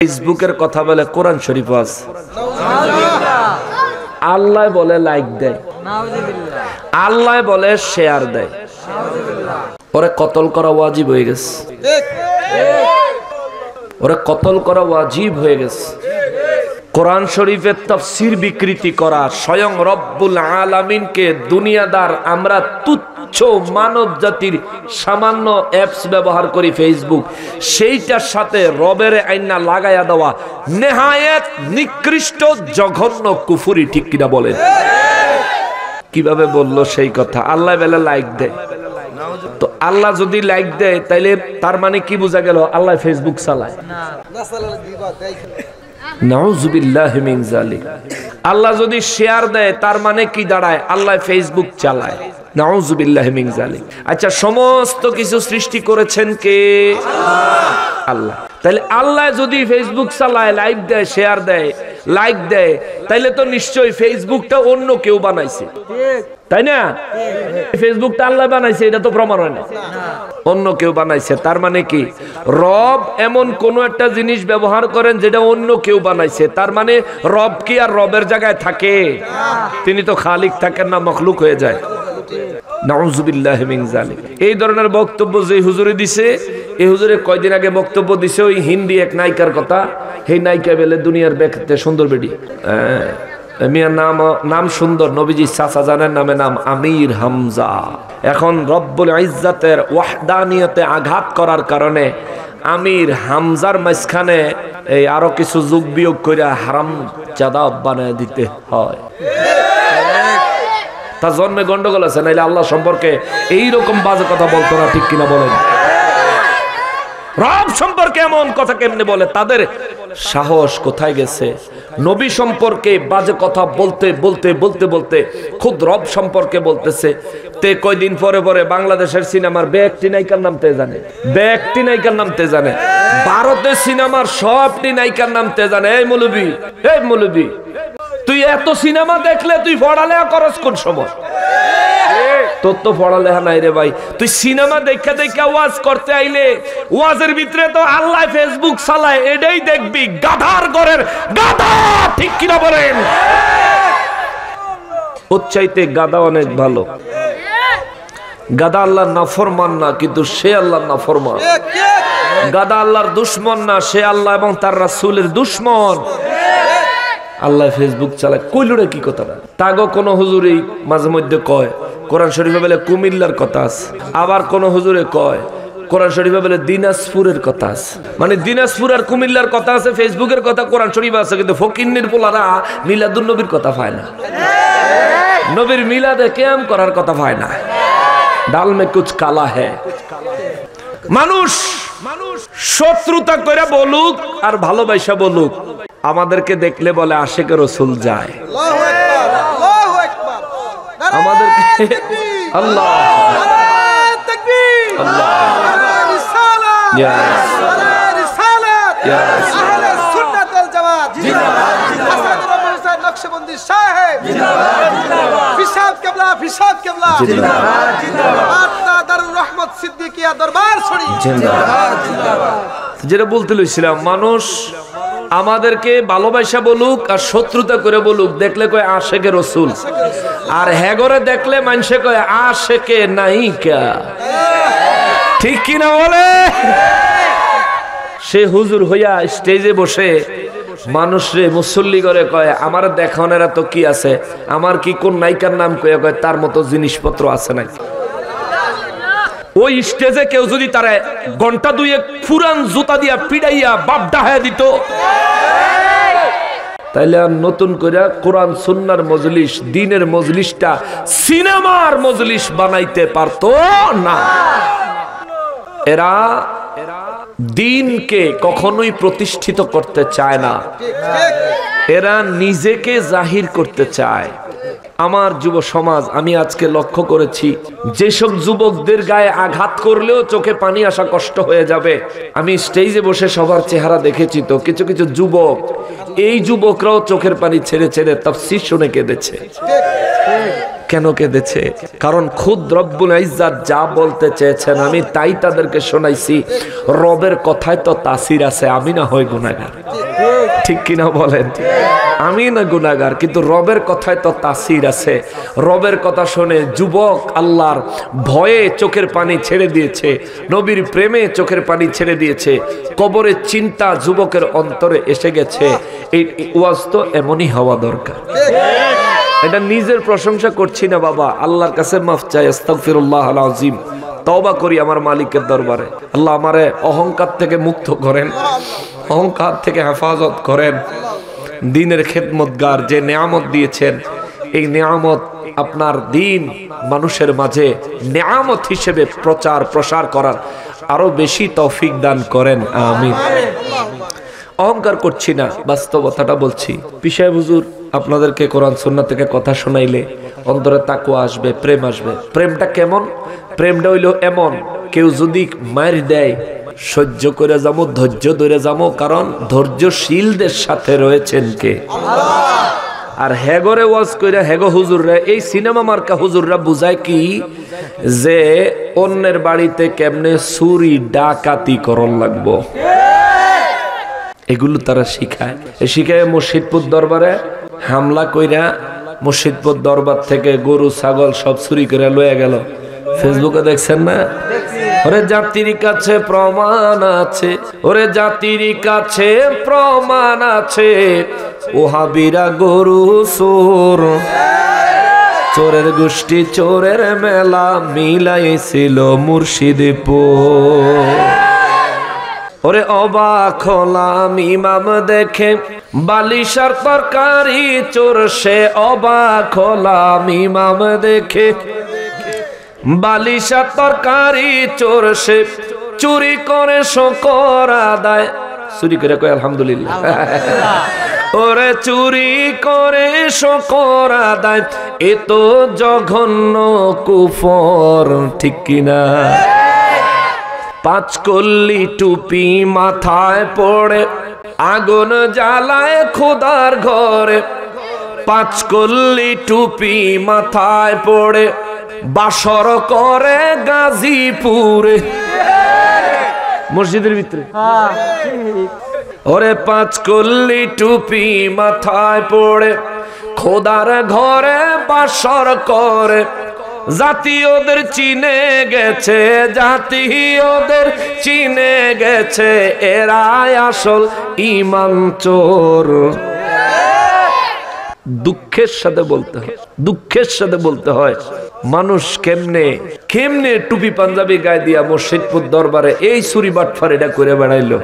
ফেসবুকের কথা বলে কোরআন শরীফ আছে। আল্লাহ বলে লাইক দেয়, আল্লাহ বলে শেয়ার দেয়, ওরে কতল করা ওয়াজিব হয়ে গেছে, ওরে কতল করা ওয়াজিব হয়ে গেছে। কোরআন শরীফের তাফসীর বিকৃতি করা, স্বয়ং রব্বুল আলামিনকে দুনিয়াদার আমরা তুচ্ছ মানব জাতির সামান্য অ্যাপস ব্যবহার করি ফেসবুক, সেইটার সাথে রবের আইনা লাগাইয়া দেওয়া নেহায়েত নিকৃষ্ট জঘন্য কুফরি, ঠিক কিনা বলেন? কিভাবে বললো সেই কথা? আল্লাহ বেলা লাইক দেয়, তো আল্লাহ যদি লাইক দেয় তাইলে তার মানে কি বোঝা গেল? আল্লাহ ফেসবুক চালায়। নাউযুবিল্লাহি মিন যালিক। আল্লাহ যদি শেয়ার দেয় তার মানে কি দাঁড়ায়? আল্লাহ ফেসবুক চালায়। নাউযুবিল্লাহি মিন যালিক। আচ্ছা, সমস্ত কিছু সৃষ্টি করেছেন কে? আল্লাহ। তাহলে আল্লাহ যদি ফেসবুক চালায়, লাইক দেয়, শেয়ার দেয়, লাইক দেয়, তাইলে তো নিশ্চয়ই ফেসবুকটা অন্য কেউ বানাইছে, তাই না? ফেসবুকটা আল্লাহ বানাইছে এটা তো প্রমাণ হয় না, অন্য কেউ বানাইছে। তার মানে কি? রব এমন কোন একটা জিনিস ব্যবহার করেন যেটা অন্য কেউ বানাইছে, তার মানে রব কি আর রবের জায়গায় থাকে? তিনি তো খালিক থাকেন না, মখলুক হয়ে যায়। নাউযুবিল্লাহি মিন যালিক। এই ধরনের বক্তব্য যে হুজুরে দিছে, এই হুজুরে কয়দিন আগে বক্তব্য দিছে ওই হিন্দি এক নায়িকার কথা। সেই নায়িকা বেলে দুনিয়ার দেখতে সুন্দর বেডি, মিয়ার নাম সুন্দর, নবীজি চাচা জানের নামে নাম আমির হামজা। এখন রব্বুল ইজ্জাতের ওয়াহদানিয়তে আঘাত করার কারণে আমির হামজার মাঝখানে এই আরো কিছু যোগ বিয়োগ করে হারাম জাদা বানায় দিতে হয়। তার জন্মে গন্ডগোল আছে, নাইলে আল্লাহ সম্পর্কে এইরকম বাজে কথা বলতো না, ঠিক কিনা বলেন? রব সম্পর্কে এমন কথা কেমনে বলে? তাদের সাহস কোথায় গেছে? নবী সম্পর্কে বাজে কথা বলতে বলতে বলতে বলতে খুদ রব সম্পর্কে বলতেছে। তে কয়দিন পরে পরে বাংলাদেশের সিনেমার ব্যক্তি নায়িকার নামতে জানে, ব্যক্তি নায়িকার নামতে জানে, ভারতের সিনেমার সবটি নায়িকার নামতে জানে। এই মৌলবি, এই মৌলবি, তুই এত সিনেমা দেখলে তুই পড়ালেখা করস কোন সময়? তোর তো পড়ালেখা নাই রে ভাই। তুই সিনেমা দেখা দেখা ওয়াজ করতে আইলে ওয়াজের ভিতরে তো আল্লাহ ফেসবুক চালায়, এটাই দেখবি। গাধার ঘরের গাধা, ঠিক কিনা বলেন? ওর চাইতে গাধা অনেক ভালো। গাধা আল্লাহর নাফরমান না, কিন্তু সে আল্লাহর নাফরমান। গাধা আল্লাহর দুশমন না, সে আল্লাহ এবং তার রাসূলের দুশমন। আল্লাহ ফেসবুক চালায়, কইলুরে কি কথা না? তাগো কোন হুজুরি মাঝে মধ্যে কয় কোরআন শরীফে বলে কুমিল্লার কথা আছে, আবার কোন হুজুরে কয় কোরআন শরীফে বলে দিনাজপুরের কথা আছে। মানে দিনাজপুর আর কুমিল্লার কথা আছে, ফেসবুকের কথা কোরআন শরীফে আছে, কিন্তু ফকিন্নির পোলারা মিলাদুন নবীর কথা পায় না, নবীর মিলাদে কিয়াম করার কথা পায় না। ডাল মে কুছ কালা হ্যায়। মানুষ শত্রুতা করে বলুক আর ভালোবাসা বলুক, আমাদেরকে দেখলে বলে আশিকে রাসূল যায়। আমাদেরকে আল্লাহ যেটা বলতে লইছিলাম, মানুষ আমাদেরকে ভালোবাসা বলুক আর শত্রুতা করে বলুক, দেখলে কয় আশিকে রাসূল, আর হেগরে দেখলে মানুষে কয় আশিকে নায়িকা, ঠিক কিনা বলে? সে হুজুর হইয়া স্টেজে বসে মানুষরে মুসল্লি করে কয় আমার দেখানোর তো কি আছে, আমার কি কোন নায়িকার নাম কয়ে কয় তার মতো জিনিসপত্র আছে নাকি? ওই স্টেজে কেউ যদি তারা ঘন্টা দুয়েক ফুরান জুতা দিয়া পিড়াইয়া বাপ ডাহাইয়া দিত, তাইলে আর নতুন করে কোরআন সুন্নাহর মজলিস, দ্বীনের মজলিসটা সিনেমার মজলিস বানাইতে পারতো না। এরা দ্বীনকে কখনোই প্রতিষ্ঠিত করতে চায় না, এরা নিজেকে জাহির করতে চায়। আমার যুব সমাজ, আমি আজকে লক্ষ্য করেছি যেসব যুবকদের গায়ে আঘাত করলেও চোখে পানি আসা কষ্ট হয়ে যাবে। আমি স্টেজে বসে সবার চেহারা দেখেছি, তো কিছু কিছু যুবক, এই যুবকরাও চোখের পানি ছেড়ে ছেড়ে তাফসীর শুনে কেঁদেছে। কেন কেঁদেছে? কারণ খুদ রব্বুল ইজ্জাত যা বলতে চেয়েছেন আমি তাই তাদেরকে শোনাইছি। রবের কথায় তো তাসির আছে, আমি না হয় গুনাহগার, ঠিক কিনা বলেন? আমি না গুনাহগার, কিন্তু রবের কথায় তো তাসির আছে। রবের কথা শুনে যুবক আল্লাহর ভয়ে চোখের পানি ছেড়ে দিয়েছে, নবীর প্রেমে চোখের পানি ছেড়ে দিয়েছে, কবরের চিন্তা যুবকের অন্তরে এসে গেছে। এই ওয়াজ তো এমনই হওয়া দরকার। এটা নিজের প্রশংসা করছি না বাবা, আল্লাহর কাছে মাফ চাই, আস্তাগফিরুল্লাহ আল আযীম, তওবা করি আমার মালিকের দরবারে। আল্লাহ আমারে অহংকার থেকে মুক্ত করেন, অহংকার থেকে হেফাজত করেন। দ্বীনের খেদমতগার যে নেয়ামত দিয়েছেন, এই নেয়ামত আপনার দ্বীন মানুষের মাঝে নেয়ামত হিসেবে প্রচার প্রসার করার আরো বেশি তৌফিক দান করেন, আমিন। অহংকার করছি না, বাস্তবতাটা বলছি। পিসায় হুজুর আপনাদেরকে কোরআন সুন্নাহ থেকে কথা শোনাইলে অন্তরে তাকওয়া আসবে, প্রেম আসবে। প্রেমটা কেমন? প্রেমটা হইল এমন, কেউ যদি মার দেয় সহ্য করে যাবো, ধৈর্য ধরে যাবো, কারণ ধৈর্যশীলদের সাথে রয়েছেন কে? আর হেগরে ওয়াজ কইরা হেগো হুজুররা, এই সিনেমা মার্কা হুজুররা বুঝায় কি যে অন্যের বাড়িতে কেমনে চুরি ডাকাতি করন লাগবো, এগুলো তারা শিখায়। শিখায় মুর্শিদপুর দরবারে হামলা কইরা মুর্শিদপুর দরবার থেকে গরু ছাগল সব চুরি করে লয়ে গেল। ফেসবুকে দেখছেন না? ওরে জাতির কাছে প্রমাণ আছে, ওরে জাতির কাছে প্রমাণ আছে, ওহাবিরা গরু চোর, চোরের গোষ্ঠী চোরের মেলা মিলাইছিল মুর্শিদপুর। ওরে অবাক হলাম ইমাম দেখে বালিশার তরকারি চোর, সে অবাক হলাম ইমাম দেখে বালিশার তরকারি চোর, সে চুরি করে শকর আদায়, চুরি করে কয় আলহামদুলিল্লাহ। ওরে চুরি করে শকর আদায়, এ তো জঘন্য কুফর, ঠিক কিনা? পাঁচ কল্লি টুপি মাথায় পড়ে আগুন জ্বালায় খোদার ঘরে, পাঁচ কল্লি টুপি মাথায় পড়ে বাসর করে গাজীপুরে, মসজিদের ভিতরে। ওরে পাঁচ কল্লি টুপি মাথায় পড়ে খোদার ঘরে বাসর করে, জাতি ওদের চিনে গেছে, জাতি ওদের চিনে গেছে, এরাই আসল ইমাম চোর। দুঃখের সাথে বলতে হয়, দুঃখের সাথে বলতে হয়, মানুষ কেমনে কেমনে টুপি পাঞ্জাবি গায়ে দিয়া মুর্শিদপুর দরবারে এই চুরি বাটফার এটা করে বেড়াইলো।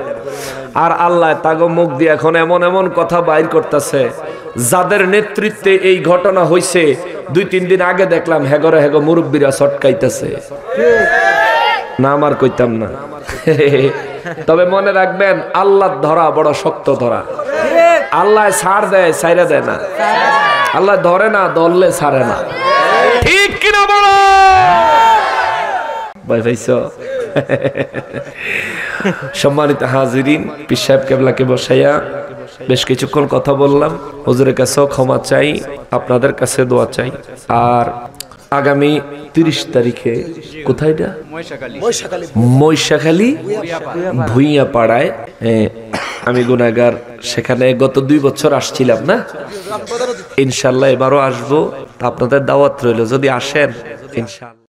আর আল্লাহ তাগো মুখ দিয়ে এখন এমন এমন কথা বাইর করতেছে, যাদের নেতৃত্বে এই ঘটনা হইছে 2-3 দিন আগে দেখলাম হেগরে হেগো মুরব্বীরা ছটকাইতেছে। না আমার কইতাম না, তবে মনে রাখবেন আল্লাহর ধরা বড় শক্ত ধরা। আল্লাহ ছাড় দেয়, ছাইরা দেয় না। আল্লাহ ধরে না, ধরলে ছাড়ে না, ঠিক কিনা বলো ভাই ভাইছো? সম্মানিত হাজিরিন, পীর সাহেব কেবলাকে বসাইয়া বেশ কিছুক্ষণ কথা বললাম। হুজুরের কাছেও ক্ষমা চাই, আপনাদের কাছে দোয়া চাই। আর আগামী 30 তারিখে কোথায়? মৈশাখালী ভুইয়া পাড়ায়, আমি গুনাহগার, সেখানে গত 2 বছর আসছিলাম না, ইনশাল্লাহ এবারও আসবো। আপনাদের দাওয়াত রইল, যদি আসেন ইনশাল্লাহ।